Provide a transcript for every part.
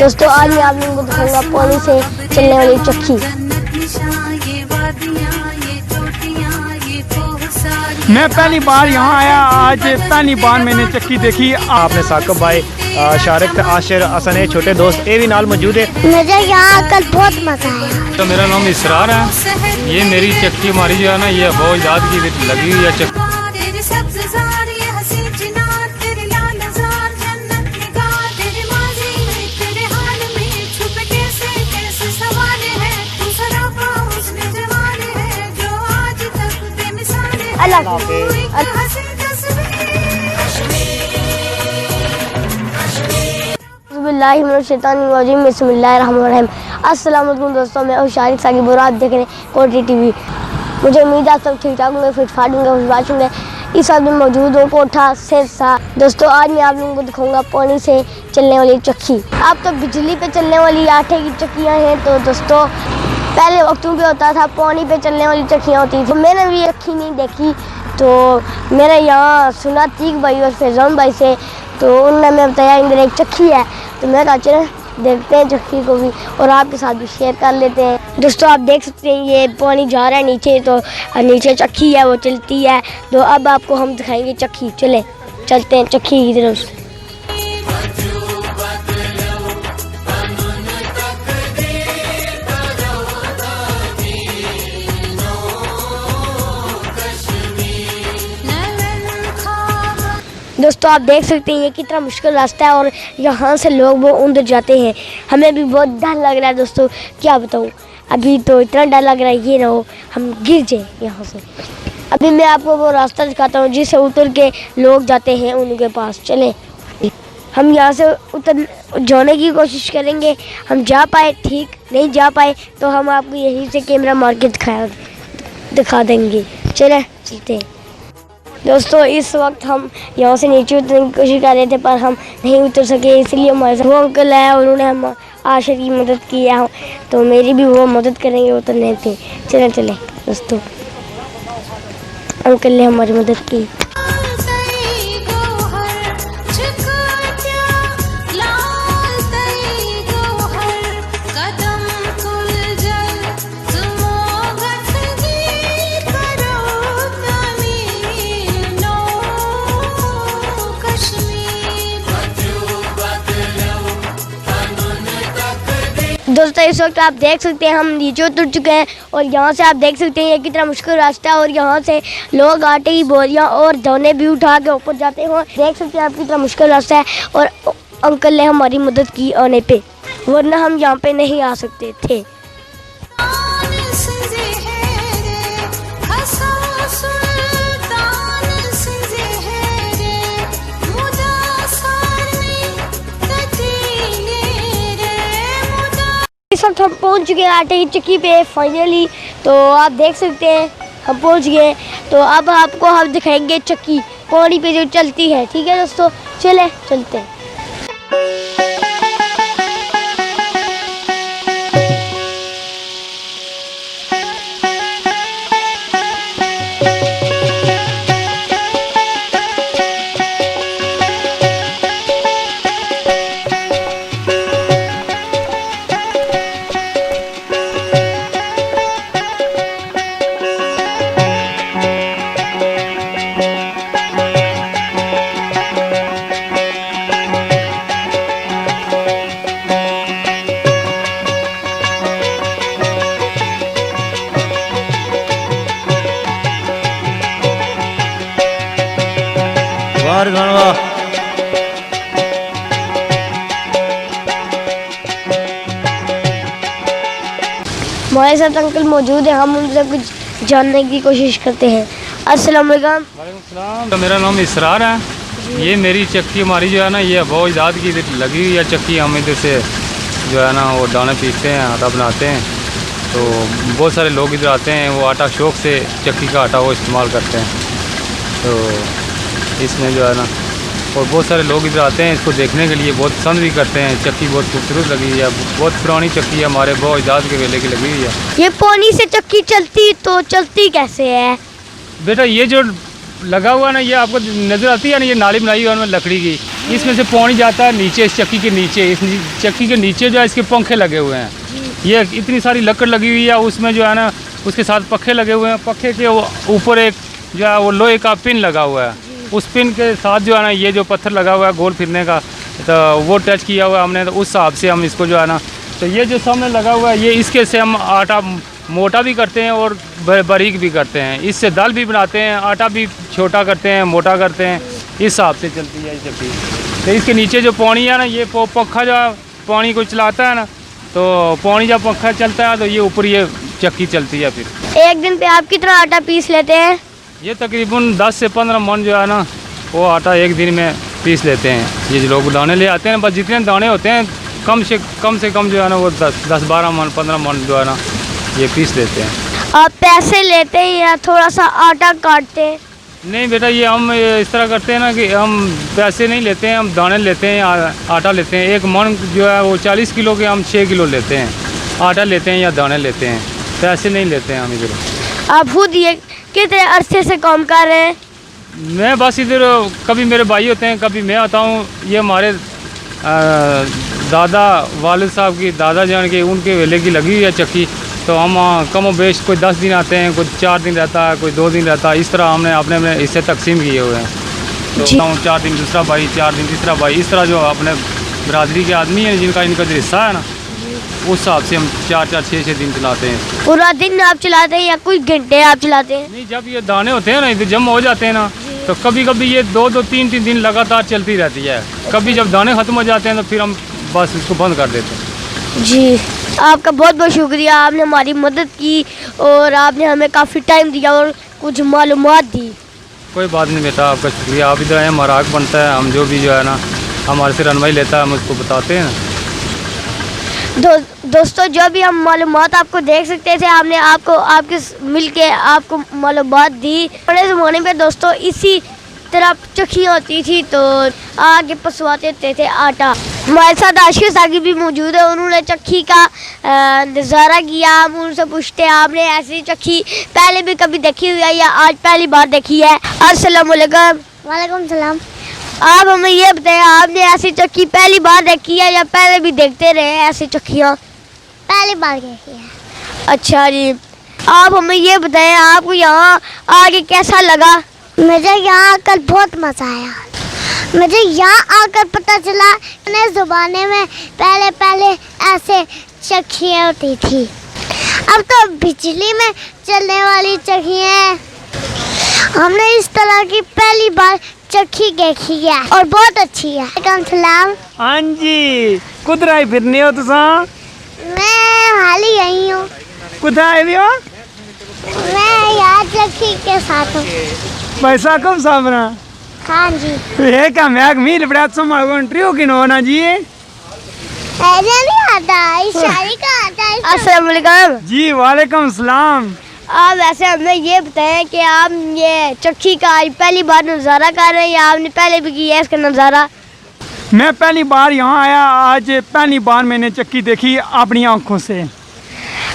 दोस्तों आज मैं आप लोगों को दिखाऊंगा पानी से चलने वाली चक्की। मैं पहली बार यहाँ आया, आज पहली बार मैंने चक्की देखी। आपने साकिब भाई, शारिक, आशिर, हसन है, छोटे दोस्त ये भी नाल मौजूद है। मुझे यहाँ आकर बहुत मजा आया। तो मेरा नाम इसरार है। ये मेरी चक्की हमारी जो है ना, ये बहुत याद की लगी हुई है चक्की। अस्सलाम वालेकुम दोस्तों, मैं हूं शारिक साकिब और आप देख रहे हैं कोटी टीवी। मुझे उम्मीद है सब ठीक ठाक होंगे, फिट फाट होंगे, खुशबाश होंगे। इस वक्त में मौजूद हूँ कोठा सिरसा। दोस्तों आज मैं आप लोगों को दिखाऊंगा पानी से चलने वाली चक्की। अब तो बिजली पे चलने वाली आटे की चक्कियाँ हैं। तो दोस्तों पहले वक्तों पे होता था पानी पे चलने वाली चक्कियाँ होती थी। मैंने भी चक्की नहीं देखी, तो मैंने यहाँ सुना तीक भाई और फैजान भाई से, तो उन्होंने मैं बताया इधर एक चक्की है। तो मैं कहा चले देखते हैं चक्की को भी और आपके साथ भी शेयर कर लेते हैं। दोस्तों आप देख सकते हैं ये पानी जा रहा है नीचे, तो नीचे चक्की है वो चलती है। तो अब आपको हम दिखाएंगे चक्की। चलते हैं चक्की की तरफ। दोस्तों आप देख सकते हैं ये कितना मुश्किल रास्ता है और यहाँ से लोग वो अंदर जाते हैं। हमें भी बहुत डर लग रहा है दोस्तों, क्या बताऊँ। अभी तो इतना डर लग रहा है ये ना हो हम गिर जाए यहाँ से। अभी मैं आपको वो रास्ता दिखाता हूँ जिससे उतर के लोग जाते हैं उनके पास। चले हम यहाँ से उतर जाने की कोशिश करेंगे। हम जा पाए ठीक, नहीं जा पाए तो हम आपको यहीं से कैमरा मार के दिखा देंगे। चलते हैं दोस्तों। इस वक्त हम यहाँ से नीचे उतरने की कोशिश कर रहे थे पर हम नहीं उतर सके, इसलिए हमारे साथ वो अंकल है और उन्होंने हम आशा की मदद की है, तो मेरी भी वो मदद करेंगे उतरने की। चले दोस्तों, अंकल ने हमारी मदद की। दोस्तों इस वक्त आप देख सकते हैं हम नीचे उतर चुके हैं और यहाँ से आप देख सकते हैं ये कितना मुश्किल रास्ता है और यहाँ से लोग आटे की बोरियाँ और दाने भी उठा के ऊपर जाते हैं। देख सकते हैं आप कितना मुश्किल रास्ता है और अंकल ने हमारी मदद की आने पे, वरना हम यहाँ पे नहीं आ सकते थे। इस वक्त हम पहुंच चुके हैं आटे की चक्की पे फाइनली। तो आप देख सकते हैं हम पहुंच गए। तो अब आपको हम दिखाएंगे चक्की पानी पे जो चलती है। ठीक है दोस्तों, चलते हैं। हमारे साथ अंकल मौजूद है, हम उनसे कुछ जानने की कोशिश करते हैं। अस्सलाम वालेकुम। तो मेरा नाम इसरार है। ये मेरी चक्की हमारी जो है ना, ये बहुत याद की लगी हुई है चक्की। हम इधर से जो है ना वो दाने पीसते हैं, आटा बनाते हैं। तो बहुत सारे लोग इधर आते हैं, वो आटा शौक़ से चक्की का आटा वो इस्तेमाल करते हैं। तो इसमें जो है ना और बहुत सारे लोग इधर आते हैं इसको देखने के लिए, बहुत पसंद भी करते हैं। चक्की बहुत खूबसूरत लगी है, बहुत पुरानी चक्की है, हमारे बहुत इजाद के वेले की लगी हुई है। ये पानी से चक्की चलती तो चलती कैसे है बेटा? ये जो लगा हुआ ना, ये आपको नज़र आती है ना, ये नाली बनाई हुई है लकड़ी की, इसमें से पानी जाता है नीचे इस चक्की के नीचे। इस चक्की के नीचे जो है इसके पंखे लगे हुए हैं। ये इतनी सारी लकड़ लगी हुई है, उसमें जो है ना उसके साथ पखे लगे हुए हैं। पखे के ऊपर एक जो है वो लोहे का पिन लगा हुआ है। उस पिन के साथ जो है ना ये जो पत्थर लगा हुआ है गोल फिरने का, तो वो टच किया हुआ है हमने, तो उस हिसाब से हम इसको जो है ना, तो ये जो सामने लगा हुआ है ये इसके से हम आटा मोटा भी करते हैं और बारीक भी करते हैं। इससे दाल भी बनाते हैं, आटा भी छोटा करते हैं, मोटा करते हैं, इस हिसाब से चलती है ये चक्की। तो इसके नीचे जो पानी है ना, ये पंखा जो पानी को चलाता है ना, तो पानी जब पंखा चलता है तो ये ऊपर ये चक्की चलती है। फिर एक दिन पे आप कितना आटा पीस लेते हैं? ये तकरीबन 10 से 15 मन जो है ना वो आटा एक दिन में पीस लेते हैं। ये जो लोग दाने ले आते हैं, बस जितने दाने होते हैं कम से कम जो है ना वो 10-12 मन 15 मन जो है ना ये पीस लेते हैं। आप पैसे लेते हैं या थोड़ा सा आटा काटते हैं? नहीं बेटा, ये हम इस तरह करते हैं ना कि हम पैसे नहीं लेते हैं, हम दाने लेते हैं, आटा लेते हैं। एक मन जो है वो 40 किलो के हम 6 किलो लेते हैं, आटा लेते हैं या दाने लेते हैं, पैसे नहीं लेते हैं हम इधर। आप खुद ये कितने अरसे से काम कर रहे हैं? मैं बस इधर कभी मेरे भाई होते हैं, कभी मैं आता हूँ। ये हमारे दादा वालिद साहब की, दादा जान की, उनके वेले की लगी हुई है चक्की। तो हम कम व बेश कोई 10 दिन आते हैं, कोई 4 दिन रहता है, कोई 2 दिन रहता है। इस तरह हमने अपने हिस्से तकसीम किए हुए हैं। तो 4 दिन दूसरा भाई, 4 दिन तीसरा भाई, इस तरह जो अपने बरादरी के आदमी हैं जिनका इनका जो हिस्सा है ना, उस हिसाब से हम 4-4, 6-6 दिन चलाते हैं। पूरा दिन आप चलाते हैं या कुछ घंटे आप चलाते हैं? नहीं, जब ये दाने होते हैं ना इधर जम हो जाते हैं ना, तो कभी कभी ये 2-2, 3-3 दिन लगातार चलती रहती है। कभी जब दाने ख़त्म हो जाते हैं तो फिर हम बस इसको बंद कर देते हैं। जी, आपका बहुत बहुत शुक्रिया, आपने हमारी मदद की और आपने हमें काफ़ी टाइम दिया और कुछ मालूमात दी। कोई बात नहीं बेटा, आपका शुक्रिया। आप इधर आए, हमारा हक बनता है, हम जो भी जो है ना हमारे से रनवाई लेता है हम उसको बताते हैं। दोस्तों, जो भी हम मालूमात आपको देख सकते थे, हमने आपको आपके मिलके आपको मालूमात दी। पुराने ज़माने में दोस्तों इसी तरह चक्कियाँ होती थी, तो आगे पसवाते थे आटा। हमारे साथ आशिक सागी भी मौजूद है, उन्होंने चक्की का नज़ारा किया। हम उनसे पूछते हैं आपने ऐसी चक्की पहले भी कभी देखी हुई है या आज पहली बार देखी है? अस्सलाम वालेकुम। वालेकुम सलाम। आप हमें ये बताएं, आपने ऐसी चक्की पहली बार देखी है या पहले भी देखते रहे हैं ऐसी चक्कियाँ? पहली बार देखी है। अच्छा जी, आप हमें ये बताएं आपको यहाँ आके कैसा लगा? मुझे यहाँ आकर बहुत मज़ा आया। मुझे यहाँ आकर पता चला नए ज़माने में पहले ऐसे चक्कियाँ होती थी, अब तो बिजली में चलने वाली चक्कियाँ। हमने इस तरह की पहली बार चक्की देखी है और बहुत अच्छी है। वालेकुम सलाम। हाँ जी, कुधर आए फिरने हो तुसा? मैं हाल ही आई हूँ। कुधर आए भी हो? मैं यहाँ चक्की के साथ हूँ। पैसा कम सामना? हाँ जी। ये का मैग मील बड़ा समाल कंट्री हो कि नो ना जी? ऐसे नहीं आता, इशारे का आता है। अस्सलाम वालेकुम। जी वालेकुम सलाम। आप वैसे हमें ये बताएं कि आप ये चक्की का आज पहली बार नज़ारा कर रहे हैं या आपने पहले भी किया है इसका नज़ारा? मैं पहली बार यहाँ आया, आज पहली बार मैंने चक्की देखी अपनी आंखों से।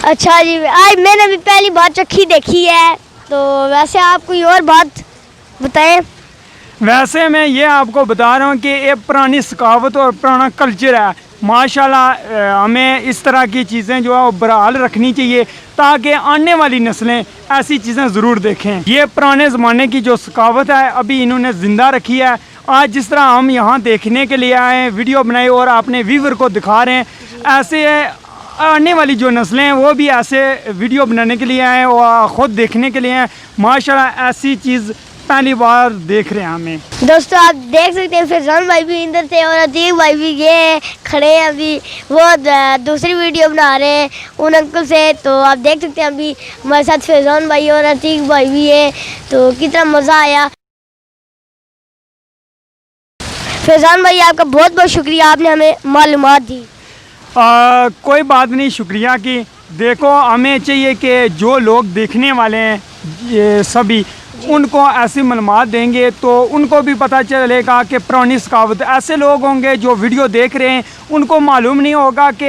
अच्छा जी, आज मैंने भी पहली बार चक्की देखी है। तो वैसे आप कोई और बात बताएं। वैसे मैं ये आपको बता रहा हूँ कि ये पुरानी सकावत और पुराना कल्चर है। माशाल्लाह हमें इस तरह की चीज़ें जो है वो बरहाल रखनी चाहिए ताकि आने वाली नस्लें ऐसी चीज़ें ज़रूर देखें। ये पुराने ज़माने की जो सकावत है अभी इन्होंने ज़िंदा रखी है। आज जिस तरह हम यहाँ देखने के लिए आए हैं, वीडियो बनाए और अपने व्यूवर को दिखा रहे हैं, ऐसे आने वाली जो नस्लें हैं वो भी ऐसे वीडियो बनाने के लिए आए और ख़ुद देखने के लिए आए। माशाल्लाह ऐसी चीज़ पहली बार देख रहे हैं हमें। दोस्तों, आप देख सकते हैं फैज़ान भाई भी इधर थे और अतीक भाई भी ये खड़े हैं, अभी वो दूसरी वीडियो बना रहे हैं उन अंकल से। तो आप देख सकते हैं अभी हमारे साथ फैज़ान भाई और अतीक भाई भी है। तो कितना मज़ा आया। फैज़ान भाई, आपका बहुत बहुत शुक्रिया, आपने हमें मालूमात दी। कोई बात नहीं, शुक्रिया की। देखो हमें चाहिए कि जो लोग देखने वाले हैं ये सभी उनको ऐसी मालूमात देंगे तो उनको भी पता चलेगा कि पुरानी सकावत। ऐसे लोग होंगे जो वीडियो देख रहे हैं उनको मालूम नहीं होगा कि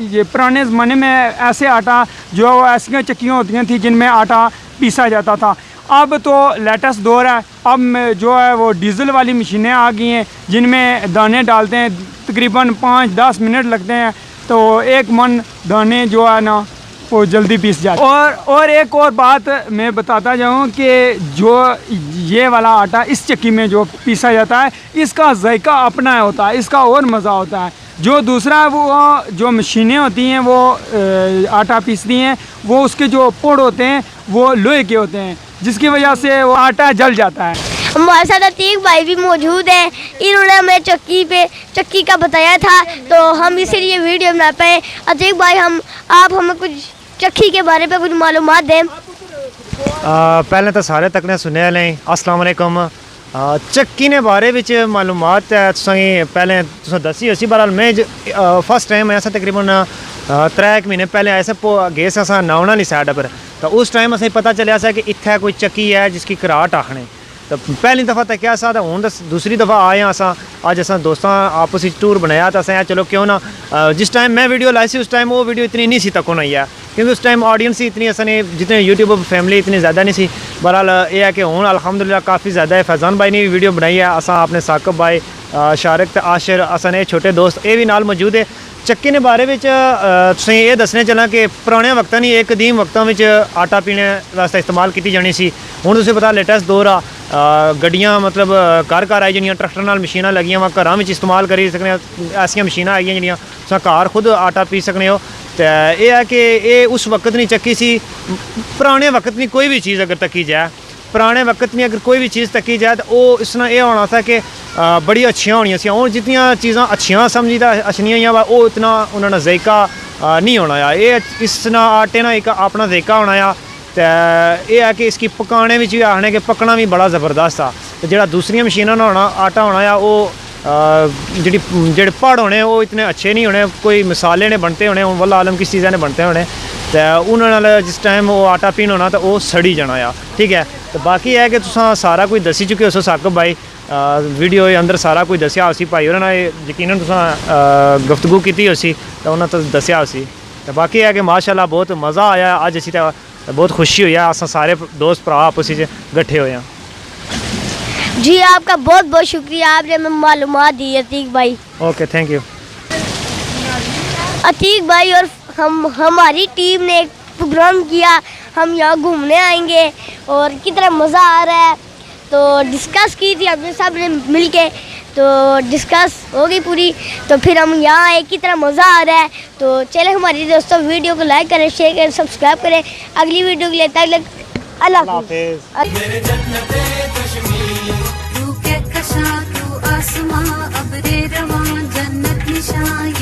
ये पुराने ज़माने में ऐसे आटा जो ऐसी चक्कियाँ होती थी जिनमें आटा पीसा जाता था। अब तो लेटेस्ट दौर है, अब जो है वो डीज़ल वाली मशीनें आ गई हैं जिनमें दाने डालते हैं, तकरीबन 5-10 मिनट लगते हैं, तो एक मन दाने जो है ना वो जल्दी पीस जाते हैं। और एक और बात मैं बताता जाऊँ कि जो ये वाला आटा इस चक्की में जो पीसा जाता है इसका जायका अपना होता है, इसका और मज़ा होता है। जो दूसरा है वो जो मशीनें होती हैं वो आटा पीसती हैं, वो उसके जो पोड़ होते हैं वो लोहे के होते हैं, जिसकी वजह से वो आटा जल जाता है। हमारे साथ अतीक भाई भी मौजूद हैं, इन्होंने हमें चक्की का बताया था, तो हम इसीलिए वीडियो बना पाए। अतीक भाई आप हमें कुछ चक्की के बारे में कुछ मालूमात दें। पहले तो सारे तक ने सुनने लें अस्सलाम वालेकुम। चक्की ने बारे विच मालूमात पहले तुसें दसी उसी बहरहाल मैं फर्स्ट टाइम ऐसा तकरीबन 3 महीने पहले ऐसे गे अस नाउन आह्ली साइड पर, तो उस टाइम असें पता चलिया सा कि इत्थै कोई चक्की है जिसकी घराट आखने। तो पहली दफ़ा तक्या सा, हूँ दूसरी दफ़ा आए हैं अज अस दोस्तों आपस टूर बनाया, तो असें चलो क्यों ना जिस टाइम मैं वीडियो लाई सी उस टाइम वो वीडियो इतनी नहीं सी तक नहीं है, क्योंकि उस टाइम ऑडियंस ही इतनी असने जितने यूट्यूब फैमिली इतनी ज़्यादा नहीं सी। बहरहाल ये है कि हूँ अल्हम्दुलिल्लाह काफ़ी ज़्यादा है। फैज़ान भाई ने भी वीडियो बनाई है, असा अपने साकिब भाई शारिक ते आशिर असन छोटे दोस्त ये भी नाल मौजूद है। चक्की ने बारे में तुसें ये दसने चला कि पुराने वक्तां नहीं एक कदीम वक्तां में आटा पीने वास्ते इस्तेमाल की जानी सी। हुण तुसें पता लेटेस्ट दौर आ गड्डियां मतलब घर घर आई जिहड़ियां ट्रैक्टर नाल मशीनां लगियां वा घरां विच इस्तेमाल करी सकने, ऐसियां मशीनां आई जिहड़ियां तुस घर खुद आटा पी सकने हो। तो यह है कि ये उस वक्त नहीं चक्की सी, पुराने वक्त नहीं कोई भी चीज़ अगर तकी जाए, पुराने वक्त में अगर कोई भी चीज़ तकी जाए तो वो इसना ये होना था कि बड़ी अच्छियां होनियां सी। और जितनियां चीज़ां अच्छियां समझीदा अच्छियां ही वो इतना उन्होंने जायका नहीं होना आ। ये इस ना आटे ना एक अपना जायका होना आ। तो यह है कि इसकी पकाने में भी आखने कि पकना भी बड़ा ज़बरदस्त आ। तो जो दूसरिया मशीनों होना आटा होना आ वो जेह्ड़े पहाड़ होने वो इतने अच्छे नहीं होने, कोई मसाले ने बनते होने, वल्ला आलम किस चीज़ा ने बनते होने, तो उन्होंने जिस टाइम वो आटा पीन होना तो वो सड़ी जाना आ। ठीक है, तो बाकी है कि तुस सारा कुछ दसी चुके हो साकिब भाई, वीडियो के अंदर सारा कुछ दसिया उसी भाई होरें ने यकीनन तुस गुफ्तगू की उसी तो उन्होंने तो दसिया उसी। तो बाकी है कि माशाल्लाह बहुत मज़ा आया अज असी तो बहुत खुशी हुई है, अस सारे दोस्त भरा आपस में गट्ठे होए हैं। जी आपका बहुत बहुत शुक्रिया, आपने हमें मालूमात दी अतीक भाई। Okay thank you. अतीक भाई और हमारी टीम ने एक प्रोग्राम किया, हम यहाँ घूमने आएंगे और कितना मज़ा आ रहा है, तो डिस्कस की थी हमने सब ने मिल के, तो डिस्कस हो गई पूरी, तो फिर हम यहाँ आए, कितना मज़ा आ रहा है। तो चले हमारे दोस्तों वीडियो को लाइक करें, शेयर करें, सब्सक्राइब करें अगली वीडियो के लिए। तक अल्लाह हाफिज़। तू आसमां अबरे रवां जन्नत निशान